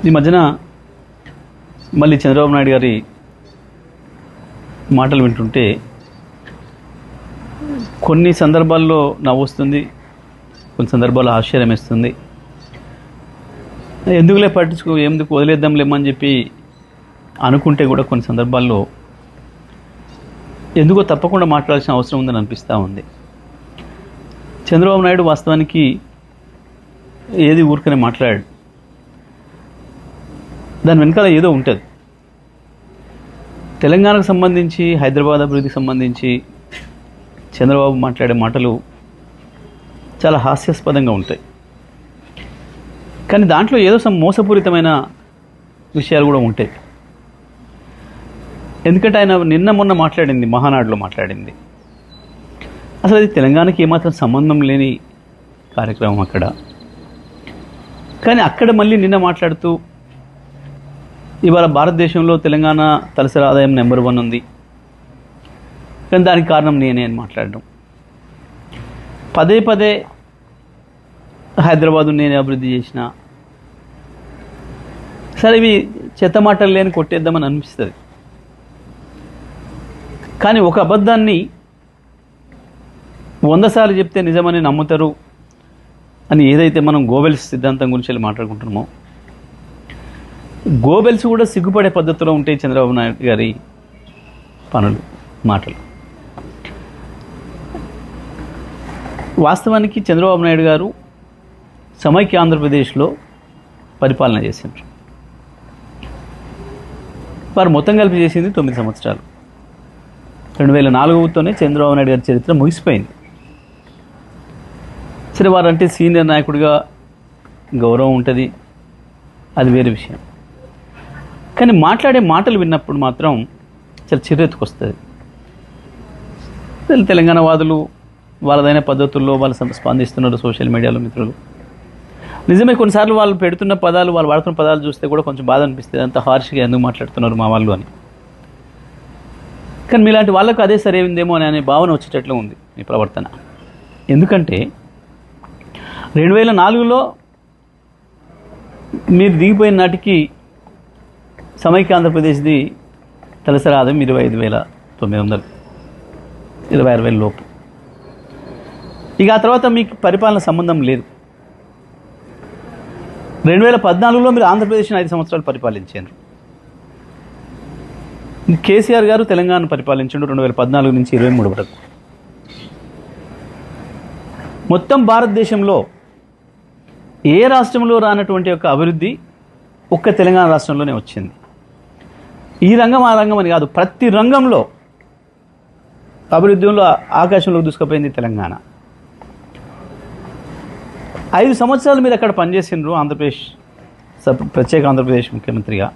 ఈ మధ్యన మళ్ళీ చంద్రబాబు నాయుడు గారి మాటలు వింటుంటే కొన్ని సందర్భాల్లో నవ్వు వస్తుంది, కొన్ని సందర్భాల్లో ఆశ్చర్యం వేస్తుంది. ఎందుకులే ఎందుకు వదిలేద్దాంలేమని చెప్పి అనుకుంటే కూడా కొన్ని సందర్భాల్లో ఎందుకో తప్పకుండా మాట్లాడాల్సిన అవసరం ఉందని అనిపిస్తూ ఉంది. చంద్రబాబు నాయుడు వాస్తవానికి ఏది ఊరికనే మాట్లాడాడు, దాని వెనకాల ఏదో ఉంటుంది. తెలంగాణకు సంబంధించి, హైదరాబాద్ అభివృద్ధికి సంబంధించి చంద్రబాబు మాట్లాడే మాటలు చాలా హాస్యాస్పదంగా ఉంటాయి. కానీ దాంట్లో ఏదో మోసపూరితమైన విషయాలు కూడా ఉంటాయి. ఎందుకంటే ఆయన నిన్న మొన్న మాట్లాడింది, మహానాడులో మాట్లాడింది, అసలు అది తెలంగాణకి ఏమాత్రం సంబంధం లేని కార్యక్రమం అక్కడ. కానీ అక్కడ మళ్ళీ నిన్న మాట్లాడుతూ ఇవాళ భారతదేశంలో తెలంగాణ తలసరి ఆదాయం నెంబర్ 1 ఉంది, కానీ దానికి కారణం నేనే అని మాట్లాడడం, పదే పదే హైదరాబాదు నేనే అభివృద్ధి చేసిన. సరే, ఇవి చెత్త మాటలు లేని కొట్టేద్దామని అనిపిస్తుంది. కానీ ఒక అబద్ధాన్ని 100 సార్లు చెప్తే నిజమని నమ్ముతారు అని ఏదైతే మనం గోబెల్స్ సిద్ధాంతం గురించి వెళ్ళి మాట్లాడుకుంటున్నామో, గోబెల్స్ కూడా సిగ్గుపడే పద్ధతిలో ఉంటాయి చంద్రబాబు నాయుడు గారి పనులు, మాటలు. వాస్తవానికి చంద్రబాబు నాయుడు గారు సమైక్య ఆంధ్రప్రదేశ్లో పరిపాలన చేసిండ్రు. వారు మొత్తం కలిపి చేసింది 9 సంవత్సరాలు. 2004తోనే చంద్రబాబు నాయుడు గారి చరిత్ర ముగిసిపోయింది. సరే, వారంటే సీనియర్ నాయకుడిగా గౌరవం ఉంటుంది, అది వేరే విషయం. కానీ మాట్లాడే మాటలు విన్నప్పుడు మాత్రం చాలా చిరెత్తుకొస్తుంది. తెలంగాణ వాదులు వాళ్ళదైన పద్ధతుల్లో వాళ్ళు స్పందిస్తున్నారు సోషల్ మీడియాలో. మిత్రులు, నిజమే, కొన్నిసార్లు వాళ్ళు పెడుతున్న పదాలు, వాళ్ళు వాడుతున్న పదాలు చూస్తే కూడా కొంచెం బాధ అనిపిస్తుంది. అంత హార్ష్గా ఎందుకు మాట్లాడుతున్నారు మా వాళ్ళు అని. కానీ మీలాంటి వాళ్ళకు అదే సరైందేమో అనే భావన వచ్చేటట్లు ఉంది మీ ప్రవర్తన. ఎందుకంటే 2004లో మీరు దిగిపోయిన నాటికి సమైక్య ఆంధ్రప్రదేశ్ది తలసరి ఆదాయం 25,900, 26,000 లోపు. ఇక ఆ తర్వాత మీకు పరిపాలన సంబంధం లేదు. 2014లో మీరు ఆంధ్రప్రదేశ్ని 5 సంవత్సరాలు పరిపాలించారు. కేసీఆర్ గారు తెలంగాణ పరిపాలించాడు 2014 నుంచి 23 వరకు. మొత్తం భారతదేశంలో ఏ రాష్ట్రంలో రానటువంటి యొక్క అభివృద్ధి ఒక్క తెలంగాణ రాష్ట్రంలోనే వచ్చింది. ఈ రంగం ఆ రంగం అని కాదు, ప్రతి రంగంలో అభివృద్ధిలో ఆకాశంలోకి దూసుకుపోయింది తెలంగాణ. 5 సంవత్సరాలు మీరు అక్కడ పనిచేసినారు ఆంధ్రప్రదేశ్ ప్రత్యేక ఆంధ్రప్రదేశ్ ముఖ్యమంత్రిగా.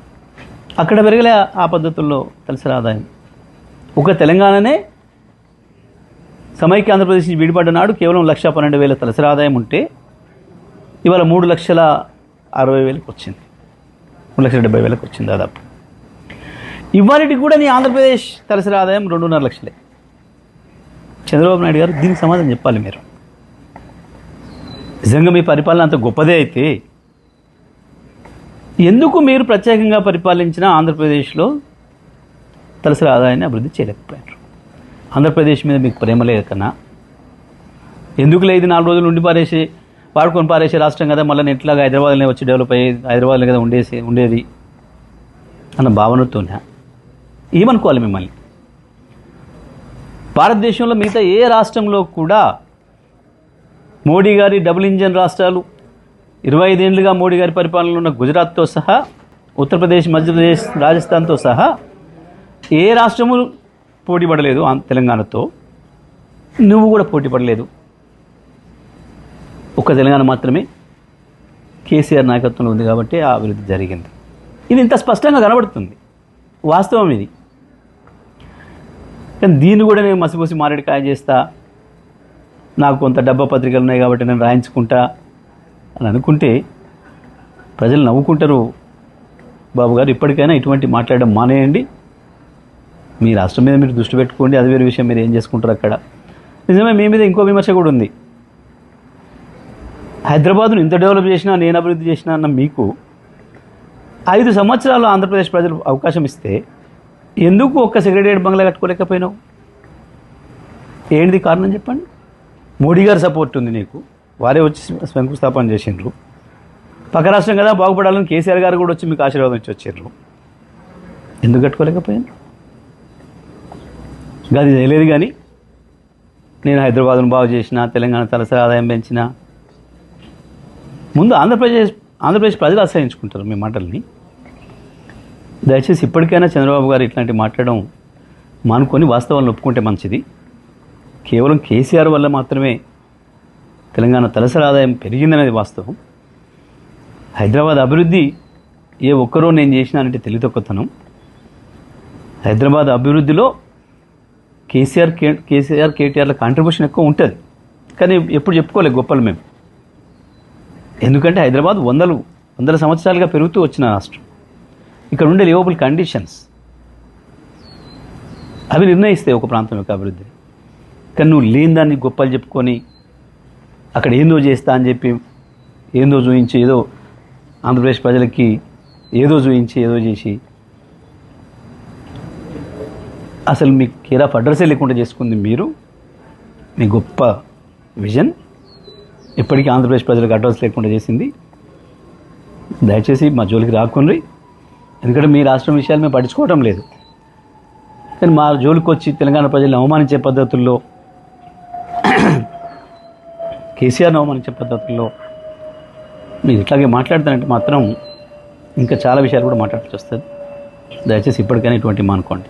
అక్కడ పెరగలే ఆ పద్ధతుల్లో తలసరి ఆదాయం. ఒక తెలంగాణనే సమైక్య ఆంధ్రప్రదేశ్ నుంచి విడిపడ్డ నాడు కేవలం 1,12,000 తలసరి ఆదాయం ఉంటే ఇవాళ 3,60,60,000 వచ్చింది, 3,70,000 వచ్చింది దాదాపు. ఇవాళకి కూడా నీ ఆంధ్రప్రదేశ్ తలసరి ఆదాయం 2.5 లక్షలే. చంద్రబాబు నాయుడు గారు దీనికి సమాధానం చెప్పాలి. మీరు నిజంగా మీ పరిపాలన అంత గొప్పదే అయితే ఎందుకు మీరు ప్రత్యేకంగా పరిపాలించిన ఆంధ్రప్రదేశ్లో తలసరి ఆదాయాన్ని అభివృద్ధి చేయలేకపోయారు? ఆంధ్రప్రదేశ్ మీద మీకు ప్రేమ లేక కన్నా ఎందుకు లేదు 4 రోజులు ఉండి వాడుకొని పారేసే రాష్ట్రం కదా, మళ్ళీ ఎట్లాగా హైదరాబాద్లోనే వచ్చి డెవలప్ అయ్యి హైదరాబాద్లో కదా ఉండేది అన్న భావనతోనే ఏమనుకోవాలి మిమ్మల్ని? భారతదేశంలో మిగతా ఏ రాష్ట్రంలో కూడా మోడీ గారి డబుల్ ఇంజన్ రాష్ట్రాలు 25 ఏళ్ళుగా మోడీ గారి పరిపాలనలో ఉన్న గుజరాత్తో సహా, ఉత్తరప్రదేశ్, మధ్యప్రదేశ్, రాజస్థాన్తో సహా ఏ రాష్ట్రము పోటీ పడలేదు తెలంగాణతో. నువ్వు కూడా పోటీ పడలేదు. ఒక్క తెలంగాణ మాత్రమే కేసీఆర్ నాయకత్వంలో ఉంది కాబట్టి ఆ అభివృద్ధి జరిగింది. ఇది ఇంత స్పష్టంగా కనబడుతుంది, వాస్తవం ఇది. కానీ దీన్ని కూడా నేను మసిపూసి మారేడుకాయ చేస్తా, నాకు కొంత డబ్బా పత్రికలు ఉన్నాయి కాబట్టి నేను రాయించుకుంటా అని అనుకుంటే ప్రజలు నవ్వుకుంటారు. బాబు గారు, ఇప్పటికైనా ఇటువంటి మాట్లాడడం మానేయండి. మీ రాష్ట్రం మీద మీరు దృష్టి పెట్టుకోండి, అది వేరే విషయం. మీరు ఏం చేసుకుంటారు అక్కడ. నిజమే, మీ మీద ఇంకో విమర్శ కూడా ఉంది. హైదరాబాద్ను ఇంత డెవలప్ చేసినా, నేను అభివృద్ధి చేసినా అన్న మీకు 5 సంవత్సరాలు ఆంధ్రప్రదేశ్ ప్రజలు అవకాశం ఇస్తే ఎందుకు ఒక్క సెక్రటేరియట్ బంగ్లా కట్టుకోలేకపోయినావు? ఏంటిది కారణం చెప్పండి. మోడీ గారి సపోర్ట్ ఉంది నీకు, వారే వచ్చి శంకుస్థాపన చేసిండ్రు. పక్క రాష్ట్రం కదా బాగుపడాలని కేసీఆర్ గారు కూడా వచ్చి మీకు ఆశీర్వాదం ఇచ్చి వచ్చిండ్రు. ఎందుకు కట్టుకోలేకపోయాను? గది తెలియదు. కానీ నేను హైదరాబాద్ను బాగు చేసిన, తెలంగాణ తలసరి ఆదాయం పెంచిన, ముందు ఆంధ్రప్రదేశ్ ప్రజలు ఆశ్రయించుకుంటారు మీ మాటల్ని. దయచేసి ఇప్పటికైనా చంద్రబాబు గారు ఇట్లాంటి మాట్లాడడం మానుకొని వాస్తవాలను ఒప్పుకుంటే మంచిది. కేవలం కేసీఆర్ వల్ల మాత్రమే తెలంగాణ తలసరి ఆదాయం పెరిగిందనేది వాస్తవం. హైదరాబాద్ అభివృద్ధి ఏ ఒక్కరో నేను చేసినానంటే తెలివితక్కువతనం. హైదరాబాద్ అభివృద్ధిలో కేటీఆర్ల కాంట్రిబ్యూషన్ ఎక్కువ ఉంటుంది. కానీ ఎప్పుడు చెప్పుకోలేదు గొప్పలు మేము. ఎందుకంటే హైదరాబాద్ వందల సంవత్సరాలుగా పెరుగుతూ వచ్చిన రాష్ట్రం. ఇక్కడ ఉండే లివబుల్ కండిషన్స్ అవి నిర్ణయిస్తాయి ఒక ప్రాంతం యొక్క అభివృద్ధిని. కానీ నువ్వు లేని దాన్ని గొప్పలు చెప్పుకొని అక్కడ ఏందో చేస్తా అని చెప్పి ఏందో చూయించి, ఏదో ఆంధ్రప్రదేశ్ ప్రజలకి ఏదో చూయించి ఏదో చేసి అసలు మీ కేర్ ఆఫ్ అడ్రస్సే లేకుండా చేసుకుంది మీరు. మీ గొప్ప విజన్ ఇప్పటికీ ఆంధ్రప్రదేశ్ ప్రజలకు అడ్రస్ లేకుండా చేసింది. దయచేసి మా జోలికి రాకుండ్రి. ఎందుకంటే మీ రాష్ట్రం విషయాలు మేము పట్టించుకోవటం లేదు. కానీ మా జోలికి వచ్చి తెలంగాణ ప్రజలను అవమానించే పద్ధతుల్లో, కేసీఆర్ని అవమానించే పద్ధతుల్లో మీరు ఇట్లాగే మాట్లాడతానంటే మాత్రం ఇంకా చాలా విషయాలు కూడా మాట్లాడాల్సి వస్తుంది. దయచేసి ఇప్పటికైనా ఇటువంటి మానుకోండి.